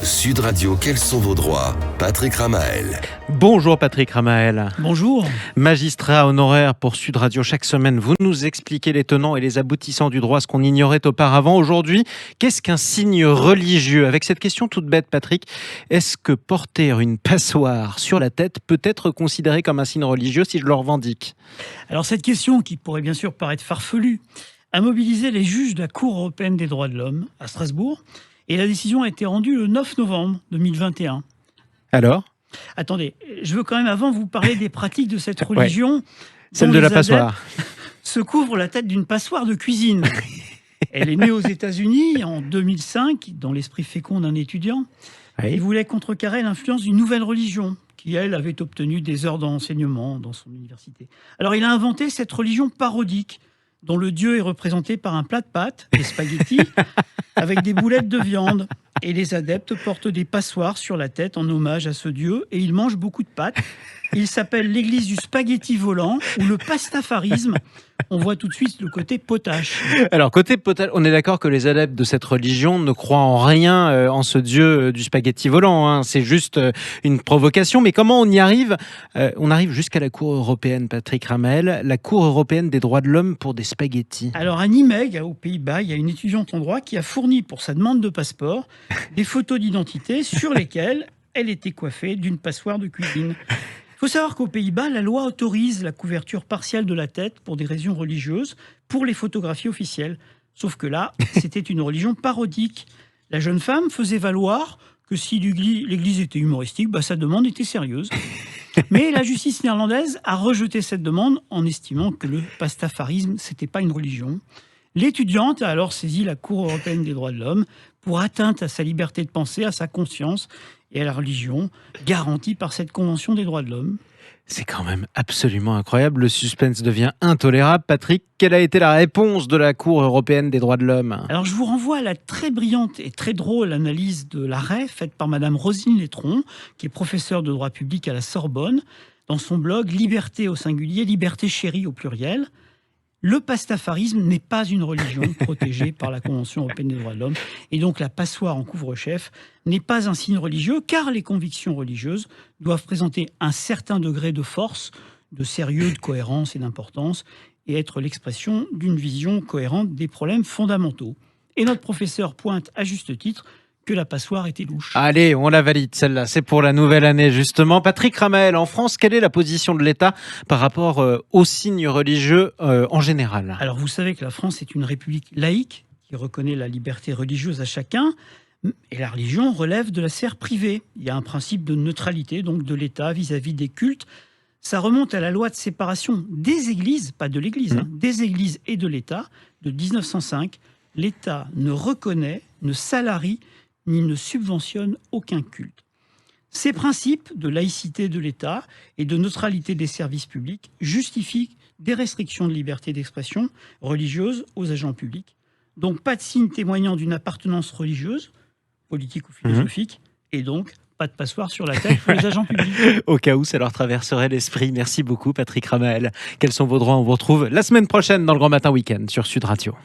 Sud Radio, quels sont vos droits? Patrick Ramael. Bonjour Patrick Ramael. Bonjour. Magistrat honoraire pour Sud Radio, chaque semaine vous nous expliquez les tenants et les aboutissants du droit, ce qu'on ignorait auparavant. Aujourd'hui, qu'est-ce qu'un signe religieux? Avec cette question toute bête Patrick, est-ce que porter une passoire sur la tête peut être considéré comme un signe religieux si je le revendique? Alors cette question, qui pourrait bien sûr paraître farfelue, a mobilisé les juges de la Cour européenne des droits de l'homme à Strasbourg, et la décision a été rendue le 9 novembre 2021. Alors? Attendez, je veux quand même avant vous parler des pratiques de cette religion. Celle de la passoire. Se couvre la tête d'une passoire de cuisine. Elle est née aux États-Unis en 2005, dans l'esprit fécond d'un étudiant. Oui. Il voulait contrecarrer l'influence d'une nouvelle religion, qui, elle, avait obtenu des heures d'enseignement dans son université. Alors il a inventé cette religion parodique, dont le dieu est représenté par un plat de pâtes, des spaghettis, avec des boulettes de viande. Et les adeptes portent des passoires sur la tête en hommage à ce dieu, et ils mangent beaucoup de pâtes. Il s'appelle l'église du spaghetti volant, ou le pastafarisme. On voit tout de suite le côté potache. Alors, côté potache, on est d'accord que les adeptes de cette religion ne croient en rien en ce dieu du spaghetti volant. Hein. C'est juste une provocation. Mais comment on y arrive? On arrive jusqu'à la Cour européenne, Patrick Ramael, la Cour européenne des droits de l'homme pour des spaghettis. Alors, à Nijmegen, aux Pays-Bas, il y a une étudiante en droit qui a fourni pour sa demande de passeport des photos d'identité sur lesquelles elle était coiffée d'une passoire de cuisine. Il faut savoir qu'aux Pays-Bas, la loi autorise la couverture partielle de la tête pour des raisons religieuses, pour les photographies officielles. Sauf que là, c'était une religion parodique. La jeune femme faisait valoir que si l'église était humoristique, sa demande était sérieuse. Mais la justice néerlandaise a rejeté cette demande en estimant que le pastafarisme, c'était pas une religion. L'étudiante a alors saisi la Cour européenne des droits de l'homme pour atteinte à sa liberté de penser, à sa conscience et à la religion, garantie par cette Convention des droits de l'homme. C'est quand même absolument incroyable. Le suspense devient intolérable. Patrick, quelle a été la réponse de la Cour européenne des droits de l'homme? Alors je vous renvoie à la très brillante et très drôle analyse de l'arrêt faite par Madame Roselyne Letron, qui est professeure de droit public à la Sorbonne, dans son blog Liberté au singulier, Liberté chérie au pluriel. Le pastafarisme n'est pas une religion protégée par la Convention européenne des droits de l'homme. Et donc la passoire en couvre-chef n'est pas un signe religieux, car les convictions religieuses doivent présenter un certain degré de force, de sérieux, de cohérence et d'importance, et être l'expression d'une vision cohérente des problèmes fondamentaux. Et notre professeur pointe à juste titre que la passoire était louche. Allez, on la valide, celle-là. C'est pour la nouvelle année, justement. Patrick Ramael, en France, quelle est la position de l'État par rapport aux signes religieux en général? Alors, vous savez que la France est une république laïque qui reconnaît la liberté religieuse à chacun, et la religion relève de la sphère privée. Il y a un principe de neutralité, donc de l'État vis-à-vis des cultes. Ça remonte à la loi de séparation des églises, pas de l'Église, des églises et de l'État, de 1905. L'État ne reconnaît, ne salarie, ni ne subventionne aucun culte. Ces principes de laïcité de l'État et de neutralité des services publics justifient des restrictions de liberté d'expression religieuse aux agents publics. Donc pas de signe témoignant d'une appartenance religieuse, politique ou philosophique, et donc pas de passoire sur la tête pour les agents publics. Au cas où ça leur traverserait l'esprit. Merci beaucoup Patrick Ramael. Quels sont vos droits? On vous retrouve la semaine prochaine dans le Grand Matin Week-end sur Sud Radio.